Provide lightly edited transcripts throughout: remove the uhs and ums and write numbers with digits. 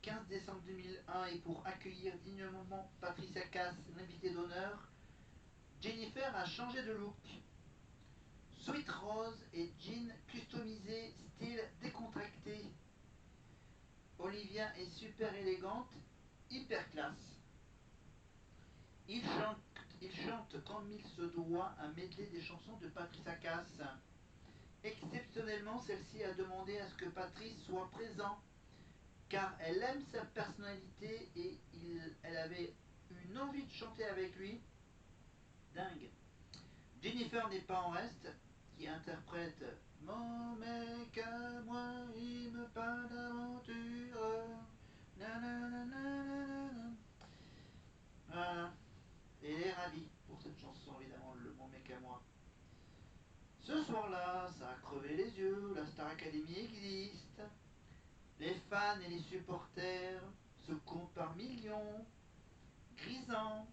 15 décembre 2001 et pour accueillir dignement Patricia Cass, l'invitée d'honneur, Jennifer a changé de look. Sweet Rose et jean customisé, style décontracté. Olivia est super élégante, hyper classe. Il chante comme il se doit un medley des chansons de Patricia Cass. Exceptionnellement, celle-ci a demandé à ce que Patrice soit présent car elle aime sa personnalité et elle avait une envie de chanter avec lui. Dingue. Jennifer n'est pas en reste, qui interprète Mon mec à moi, il me parle d'aventure. Voilà. Et elle est ravie pour cette chanson, évidemment, le Mon mec à moi. Ce soir-là, ça a crevé les yeux, la Star Academy existe. Les fans et les supporters se comptent par millions. Grisant.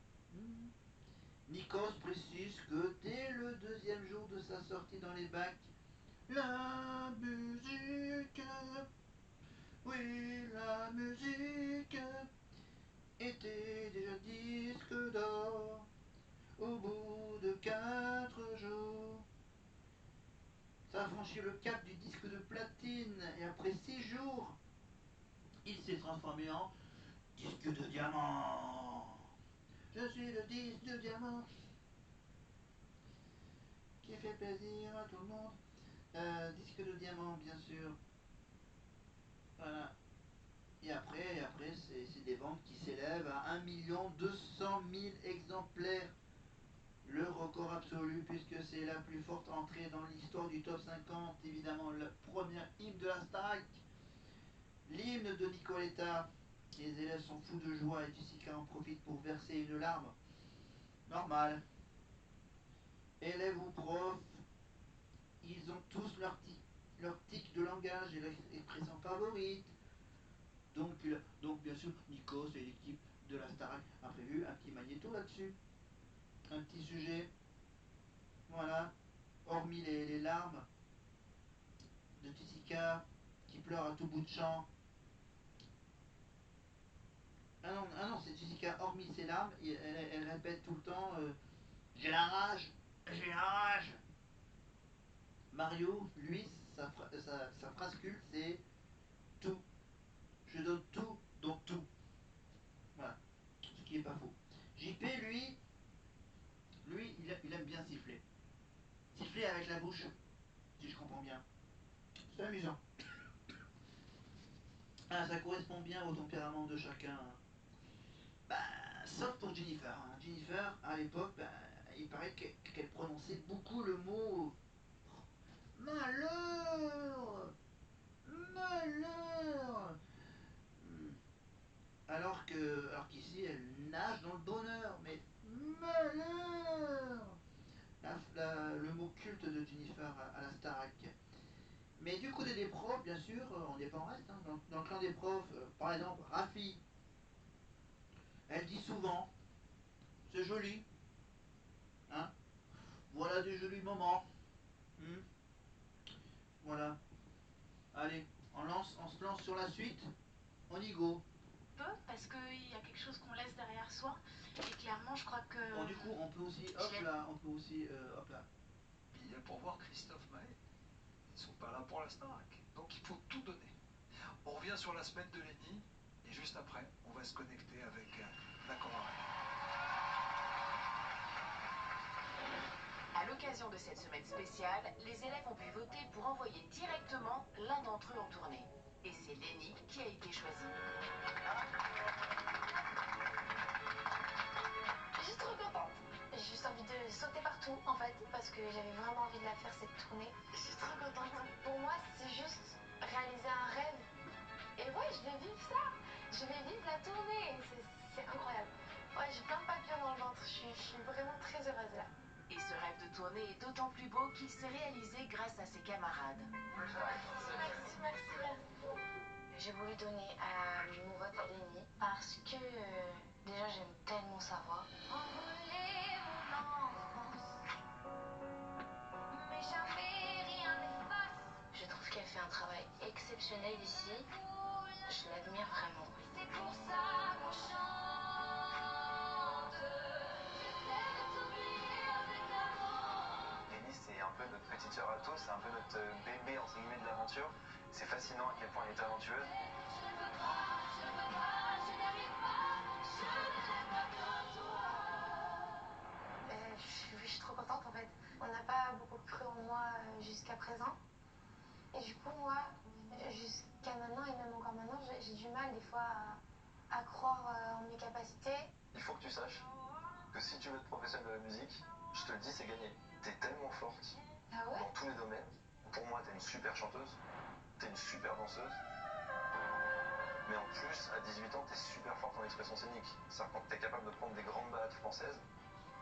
Nikos précise que dès le deuxième jour de sa sortie dans les bacs, la musique, oui, la musique était déjà disque d'or au bout de 4 jours. Ça a franchi le cap du disque de platine et après 6 jours, il s'est transformé en disque de diamant. Je suis le disque de diamant qui fait plaisir à tout le monde. Disque de diamant, bien sûr. Voilà. Et après c'est des ventes qui s'élèvent à 1 200 000 exemplaires. Le record absolu, puisque c'est la plus forte entrée dans l'histoire du top 50. Évidemment, le premier hymne de la Starac. L'hymne de Nicoletta. Les élèves sont fous de joie et Jessica en profite pour verser une larme. Normal. Élèves ou profs, ils ont tous leur tic de langage et leur expression favorite. Donc bien sûr, Nikos et l'équipe de la Starac a prévu un petit magnéto là-dessus. Un petit sujet. Voilà. Hormis les larmes de Jessica qui pleure à tout bout de champ. Ah non, c'est Jessica, hormis ses larmes, elle répète tout le temps j'ai la rage, j'ai la rage. Mario, lui, sa phrase culte, c'est tout. Je donne tout, donc tout. Voilà. Ce qui n'est pas faux. JP, lui il aime bien siffler. Siffler avec la bouche, si je comprends bien. C'est amusant. Ah, ça correspond bien au tempérament de chacun. Bah, sauf pour Jennifer. Jennifer, à l'époque, il paraît qu'elle prononçait beaucoup le mot malheur, malheur. Alors qu'ici, elle nage dans le bonheur, mais malheur. Le mot culte de Jennifer à la Starac. Mais du côté des profs, bien sûr, on n'est pas en reste. Dans le clan des profs, par exemple, Rafi, elle dit souvent, c'est joli, hein. Voilà des jolis moments. Voilà. Allez, on se lance sur la suite. On y go. Parce qu'il y a quelque chose qu'on laisse derrière soi. Et clairement, je crois que... Bon, du coup, on peut aussi, hop là. Il est pour voir Christophe Maé. Ils sont pas là pour la Starac. Donc il faut tout donner. On revient sur la semaine de Lenny. Et juste après, on va se connecter avec la chorale. À l'occasion de cette semaine spéciale, les élèves ont pu voter pour envoyer directement l'un d'entre eux en tournée. Et c'est Lenny qui a été choisi. Je suis trop contente. J'ai juste envie de sauter partout, en fait, parce que j'avais vraiment envie de la faire, cette tournée. Je suis trop contente. Pour moi, c'est juste réaliser un rêve. Et ouais, je vais vivre ça. Je vais vivre la tournée. C'est incroyable. Ouais, j'ai plein de papillons dans le ventre. Je suis vraiment très heureuse là. Et ce rêve de tournée est d'autant plus beau qu'il s'est réalisé grâce à ses camarades. Merci. J'ai voulu donner mon vote à Lenny parce que déjà j'aime tellement sa voix. Envolez mon enfance, mais jamais rien n'efface. Je trouve qu'elle fait un travail exceptionnel ici. Je l'admire vraiment. petite sœur Alto, c'est un peu notre bébé entre guillemets de l'aventure. C'est fascinant à quel point elle est talentueuse. Je suis trop contente en fait. On n'a pas beaucoup cru en moi jusqu'à présent. Et du coup, moi, jusqu'à maintenant et même encore maintenant, j'ai du mal des fois à croire en mes capacités. Il faut que tu saches que si tu veux être professionnel de la musique, je te le dis, c'est gagné. T'es tellement forte Ah ouais? dans tous les domaines. Pour moi, t'es une super chanteuse, t'es une super danseuse. Mais en plus, à 18 ans, t'es super forte en expression scénique. C'est-à-dire quand t'es capable de prendre des grandes balades françaises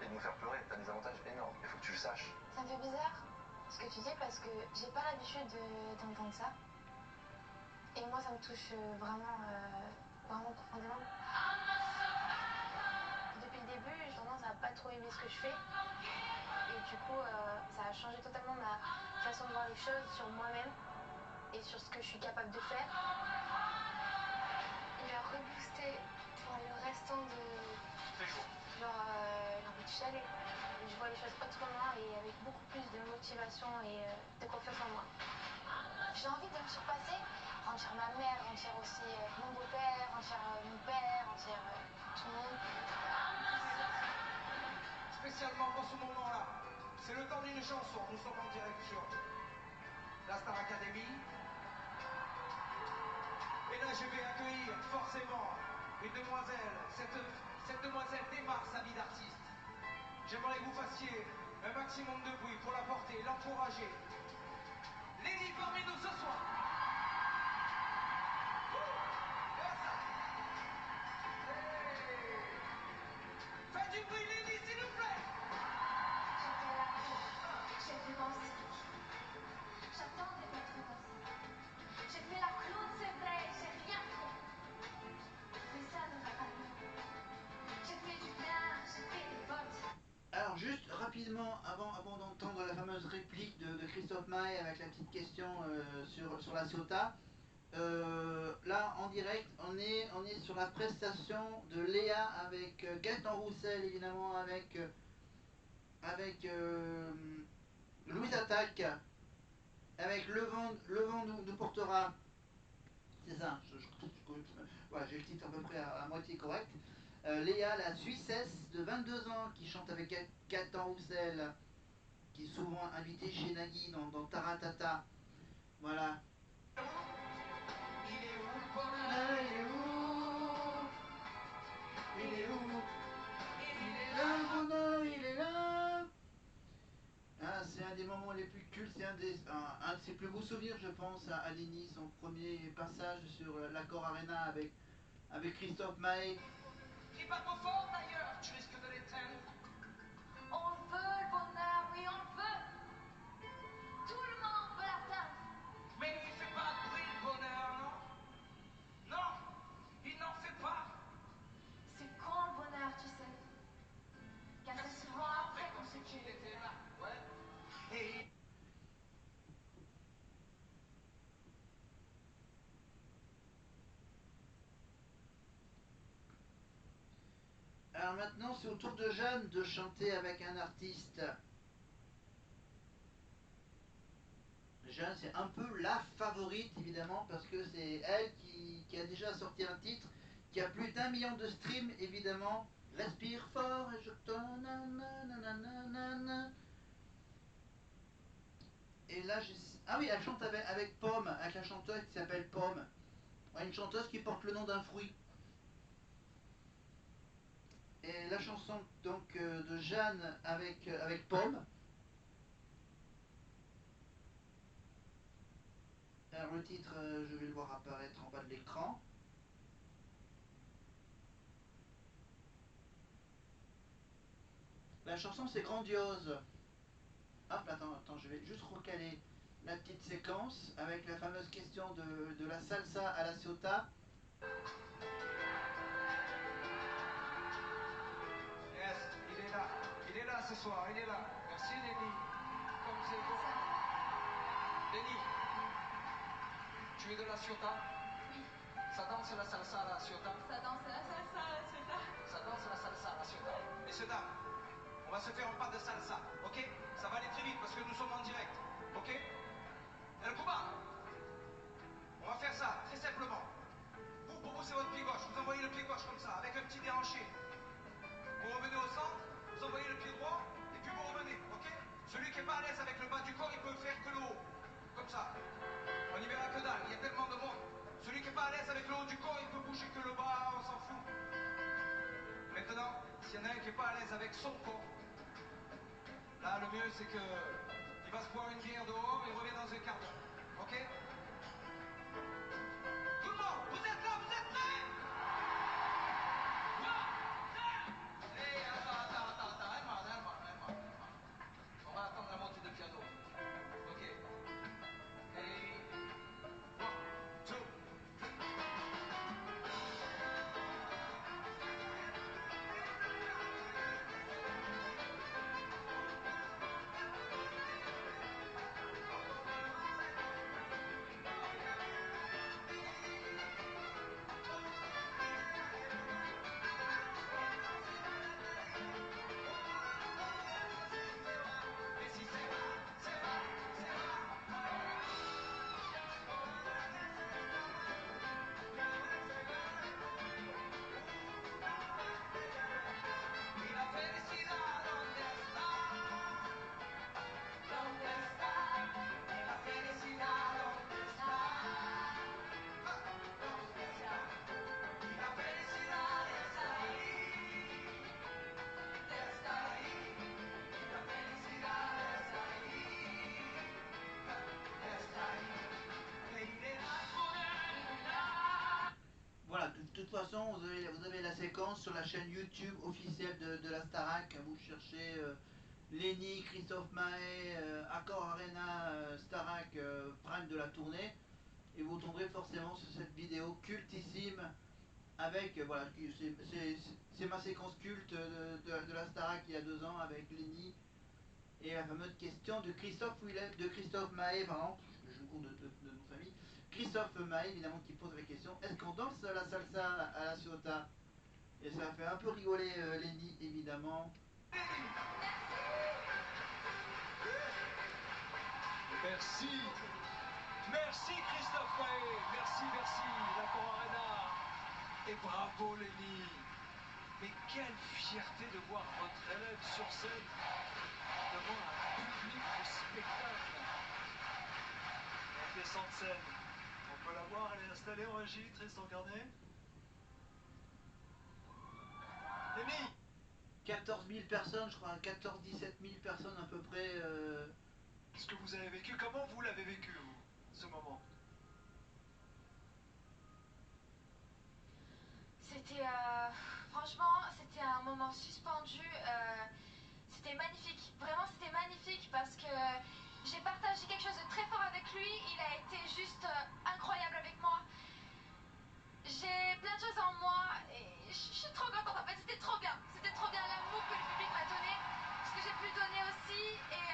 et de nous faire pleurer, t'as des avantages énormes. Il faut que tu le saches. Ça me fait bizarre ce que tu dis parce que j'ai pas l'habitude d'entendre ça. Et moi, ça me touche vraiment profondément. Depuis le début, j'ai tendance à pas trop aimer ce que je fais. Et du coup, ça a changé totalement ma façon de voir les choses sur moi-même et sur ce que je suis capable de faire. Il a reboosté pour le restant de... Genre, l'envie de chialer. Je vois les choses autrement et avec beaucoup plus de motivation et de confiance en moi. J'ai envie de me surpasser, rendre ma mère, rendre aussi mon beau-père, rendre mon père, rendre tout le monde. Spécialement pour ce moment-là, c'est le temps d'une chanson. Nous sommes en direct sur la Star Academy. Et là, je vais accueillir forcément une demoiselle. Cette demoiselle démarre sa vie d'artiste. J'aimerais que vous fassiez un maximum de bruit pour la porter, l'encourager. Lenny parmi nous ce soir. Faites du bruit, Lenny, s'il vous plaît. J'ai fait mon cycle. J'attendais votre réponse. J'ai fait la clown, c'est vrai, j'ai rien fait. Mais ça ne va pas mieux. J'ai fait du bien, j'ai fait des fautes. Alors juste rapidement, avant d'entendre la fameuse réplique de Christophe Maé avec la petite question sur la Ciotat, là en direct, on est sur la prestation de Léa avec Gaëtan Roussel évidemment, avec Louise Attaque, avec Le vent nous portera. C'est ça, voilà, j'ai le titre à peu près à moitié correct. Léa, la Suissesse de 22 ans, qui chante avec Gaëtan Roussel, qui est souvent invité chez Nagui dans Taratata. Voilà. Il est où le bonheur? Il est où? Il est où? Il est là, le bonheur, il est là. Ah, c'est un des moments les plus cultes, c'est un de ses plus beaux souvenirs, je pense, à Lenny, son premier passage sur l'Accor Arena avec Christophe Maé. Crie pas trop fort d'ailleurs, tu risques de l'éteindre. On veut le bonheur, oui, on le veut. Tout le monde veut l'atteindre. Mais il fait pas de bruit le bonheur, non? Non, il n'en fait pas. C'est quand le bonheur, tu sais? Car c'est souvent après qu'on sait qu'il était là. Ouais. Et Alors maintenant, c'est au tour de Jeanne de chanter avec un artiste. Jeanne, c'est un peu la favorite, évidemment, parce que c'est elle qui a déjà sorti un titre qui a plus d'1 million de streams, évidemment. Respire fort et je te... Et là, ah oui, elle chante avec Pomme, avec la chanteuse qui s'appelle Pomme. Ouais, une chanteuse qui porte le nom d'un fruit. Et la chanson donc de Jeanne avec Pomme. Alors le titre, je vais le voir apparaître en bas de l'écran. La chanson c'est Grandiose. Hop, attends, je vais juste recaler la petite séquence avec la fameuse question de la salsa à la Ciotat. yes, il est là ce soir, il est là. Merci Lenny, comme c'est beau. Lenny, tu es de la Ciotat? Oui. Ça danse la salsa à la Ciotat? Ça danse la salsa, la Ciotat. Ça danse la salsa à la Ciotat. Messieurs, dames, on va se faire un pas de salsa, ok? Ça va aller très vite parce que nous sommes en direct. Ok? Et le combat, on va faire ça, très simplement. Vous, pour vous, c'est votre pied gauche. Vous envoyez le pied gauche comme ça, avec un petit déhanché. Vous revenez au centre, vous envoyez le pied droit, et puis vous revenez, ok? Celui qui n'est pas à l'aise avec le bas du corps, il peut faire que le haut. Comme ça. On y verra que dalle, il y a tellement de monde. Celui qui n'est pas à l'aise avec le haut du corps, il peut bouger que le bas, on s'en fout. Maintenant, s'il y en a un qui n'est pas à l'aise avec son corps, là, le mieux, c'est que il va se boire une bière dehors, il revient dans un quart d'heure. Ok? Tout le monde, vous êtes là, vous êtes prêts? Hey, attends, elle. On va attendre la montée de piano. Ok. Hey, one, two. Voilà, de toute façon, vous avez la séquence sur la chaîne YouTube officielle de la Starac. Vous cherchez Lenny, Christophe Mahé, Accor Arena, Starac, Prime de la tournée. Et vous tomberez forcément sur cette vidéo cultissime avec, voilà, c'est ma séquence culte de la Starac il y a 2 ans avec Lenny et la fameuse question de Christophe Mahé, pardon, je me cours de nos familles. Christophe Mahé, évidemment, qui pose la question: est-ce qu'on danse la salsa à la Ciotat? Et ça a fait un peu rigoler Lenny, évidemment. Merci. Merci Christophe Mahé. Merci, l'Accor Arena. Et bravo Lenny. Mais quelle fierté de voir votre élève sur scène devant un public de spectacle. Elle descend de scène. On peut la voir, elle est installée en régie, Tristan Garnier. Lenny. 14 000 personnes, je crois, 14-17 000 personnes à peu près. Ce que vous avez vécu, comment vous l'avez vécu, vous, ce moment? C'était, franchement, c'était un moment suspendu. C'était magnifique. Vraiment, c'était magnifique parce que j'ai partagé quelque chose de très fort avec lui. Il a été juste incroyable avec moi. J'ai plein de choses en moi et je suis trop contente. En fait, c'était trop bien. C'était trop bien l'amour que le public m'a donné, ce que j'ai pu donner aussi et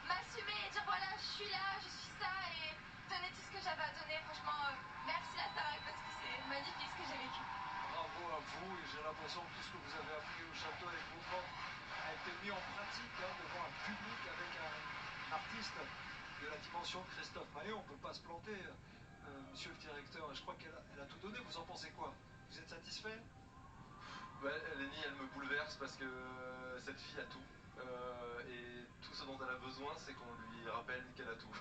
m'assumer et dire voilà, je suis là, je suis ça et donner tout ce que j'avais à donner. Franchement, merci la Starac parce que c'est magnifique ce que j'ai vécu. Bravo à vous, et j'ai l'impression que tout ce que vous avez appris au château avec vos profs a été mis en pratique devant un public avec un artiste de la dimension de Christophe Mahé. On ne peut pas se planter, monsieur le directeur. Je crois qu'elle a tout donné. Vous en pensez quoi? Vous êtes satisfait? Ouais, Lenny, elle me bouleverse parce que cette fille a tout. Et tout ce dont elle a besoin, c'est qu'on lui rappelle qu'elle a tout.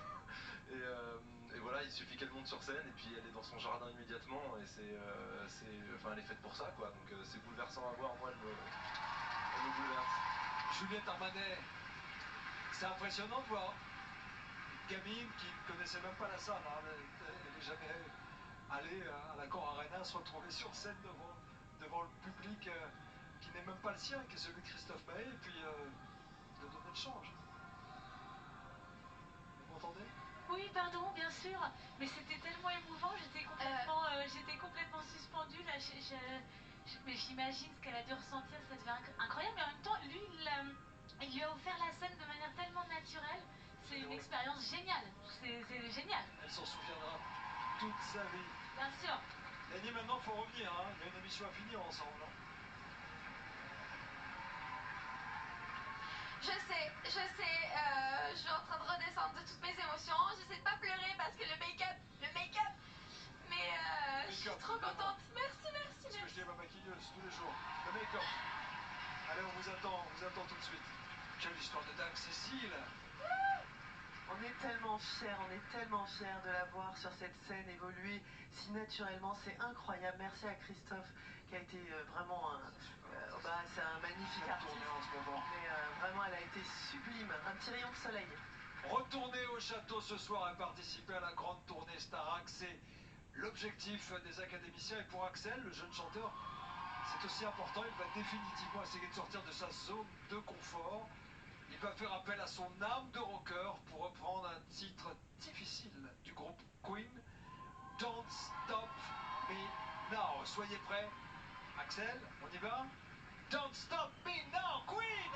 Et voilà, il suffit qu'elle monte sur scène et puis elle est dans son jardin immédiatement. Et enfin, elle est faite pour ça, quoi. Donc c'est bouleversant à voir. Moi, elle me bouleverse. Juliette Armanet, c'est impressionnant de voir une gamine qui ne connaissait même pas la salle. Elle n'est jamais allée à l'Accor Arena se retrouver sur scène devant le public qui n'est même pas le sien, qui est celui de Christophe Mahé, et puis de donner le change. Vous m'entendez? Oui, pardon, bien sûr, mais c'était tellement émouvant, j'étais complètement suspendue là. Mais j'imagine ce qu'elle a dû ressentir, ça devait être incroyable. Mais en même temps, lui, il lui a offert la scène de manière tellement naturelle. C'est une expérience géniale. C'est génial. Elle s'en souviendra toute sa vie. Bien sûr. Lenny, maintenant, il faut revenir. Hein. Il y a une émission à finir ensemble. Hein. je sais, je suis en train de redescendre de toutes mes émotions. J'essaie de pas pleurer parce que le make-up, mais je suis trop contente. Merci, merci, C'est ce que je merci. dis à ma maquilleuse tous les jours. Le make-up. Allez, on vous attend tout de suite. Quelle histoire de dingue, Cécile. On est tellement fiers de la voir sur cette scène évoluer si naturellement, c'est incroyable. Merci à Christophe qui a été vraiment c'est un magnifique Elle a artiste. tourné en ce moment. Mais vraiment, elle a été sublime, un petit rayon de soleil. Retourner au château ce soir et participer à la grande tournée Starac, c'est l'objectif des académiciens. Et pour Axel, le jeune chanteur, c'est aussi important. Il va définitivement essayer de sortir de sa zone de confort. Il va faire appel à son âme de rocker pour reprendre un titre difficile du groupe Queen, Don't Stop Me Now. Soyez prêts. Axel, on y va? Don't Stop Me Now, Queen!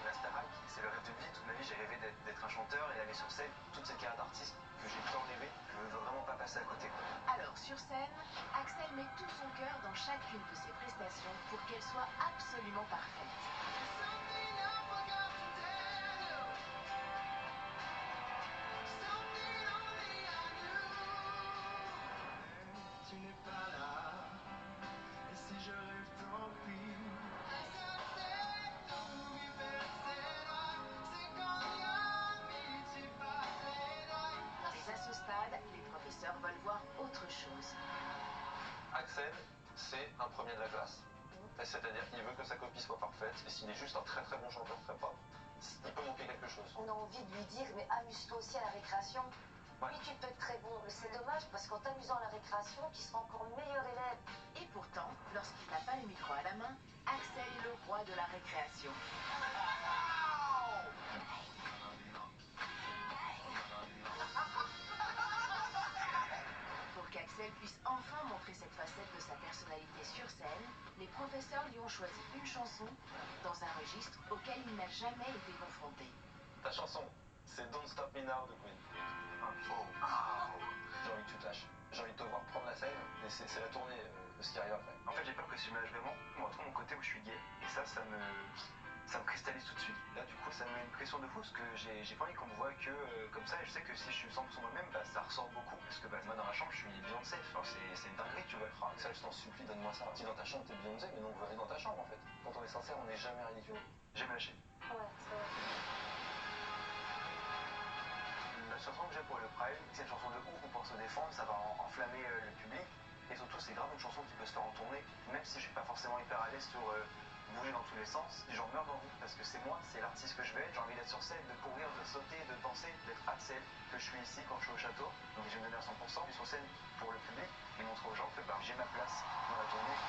La Starac, c'est le rêve de vie. Toute ma vie, j'ai rêvé d'être un chanteur et d'aller sur scène. Toute cette carrière d'artiste que j'ai tant rêvé, je veux vraiment pas passer à côté. Alors sur scène, Axel met tout son cœur dans chacune de ses prestations pour qu'elle soit absolument parfaite. Tu n'es pas là, et si je rêve tant pis. Mais à ce stade, les professeurs veulent voir autre chose. Axel, c'est un premier de la classe. C'est-à-dire qu'il veut que sa copie soit parfaite, et s'il est juste un très très bon chanteur, très propre, il peut manquer quelque chose. On a envie de lui dire, mais amuse-toi aussi à la récréation. Ouais. Oui, tu peux être très bon, mais c'est dommage parce qu'en t'amusant à la récréation, tu seras encore meilleur élève. Et pourtant, lorsqu'il n'a pas le micro à la main, Axel est le roi de la récréation. Pour qu'Axel puisse enfin montrer cette facette de sa personnalité sur scène, les professeurs lui ont choisi une chanson dans un registre auquel il n'a jamais été confronté. Ta chanson, c'est Don't Stop Me Now de Queen. J'ai envie que tu te lâches. J'ai envie de te voir prendre la scène, et c'est la tournée de ce qui arrive après. En fait, j'ai peur que si je me lâche vraiment, on retrouve mon côté où je suis gay, et ça me cristallise tout de suite. Là, du coup, ça me met une pression de fou, parce que j'ai pas envie qu'on me voit que comme ça, et je sais que si je suis 100% moi-même, ça ressort beaucoup, parce que moi, dans ma chambre, je suis Beyoncé, enfin, c'est une dinguerie, tu vois. Oh, Axel, je t'en supplie, donne-moi ça. Si dans ta chambre, t'es Beyoncé, mais non, on veut aller dans ta chambre, en fait. Quand on est sincère, on n'est jamais ridicule. J'ai lâché. Ouais, c'est vrai. La chanson que j'ai pour le Pride, c'est une chanson de ouf où pour se défendre, ça va enflammer le public. Et surtout, c'est grave une chanson qui peut se faire en tournée, même si je suis pas forcément hyper à l'aise sur bouger dans tous les sens. J'en meurs d'envie parce que c'est moi, c'est l'artiste que je vais être. J'ai envie d'être sur scène, de courir, de sauter, de danser, d'être Axel, que je suis ici quand je suis au château. Donc je vais me donner à 100%, je suis sur scène pour le public et montrer aux gens que j'ai ma place dans la tournée.